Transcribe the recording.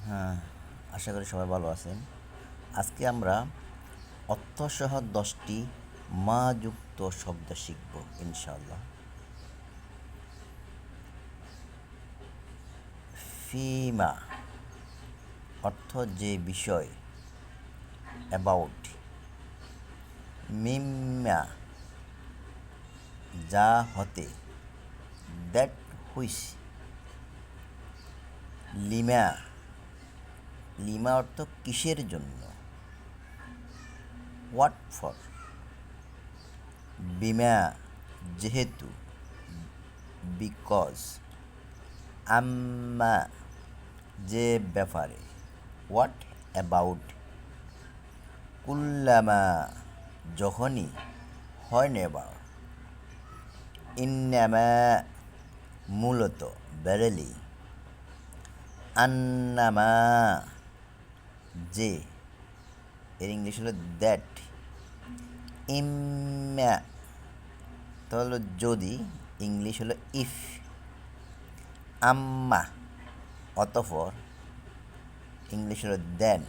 হ্যাঁ, আশা করি সবাই ভালো আছেন। আজকে আমরা অর্থসহ 10টি মা-যুক্ত শব্দ শিখব ইনশাআল্লাহ। ফিমা অর্থ যে বিষয়, অ্যাবাউট। মিম্মা যা হতে, দ্যাট হুইচ। লিমা লিমা অর্থ কিসের জন্য, হোয়াট ফর। বিমা যেহেতু, বিকজ। আম্মা যে ব্যাপারে, হোয়াট অ্যাবাউট। কুল্লামা যখনই, হয় নেভার। ইন্নামা মূলত, বেরেলি। আন্নামা যে, এর ইংলিশ হলো দ্যাট। ইম্মা তো হলো যদি, ইংলিশ হলো ইফ। আম্মা অতঃপর, ইংলিশ হলো দেন।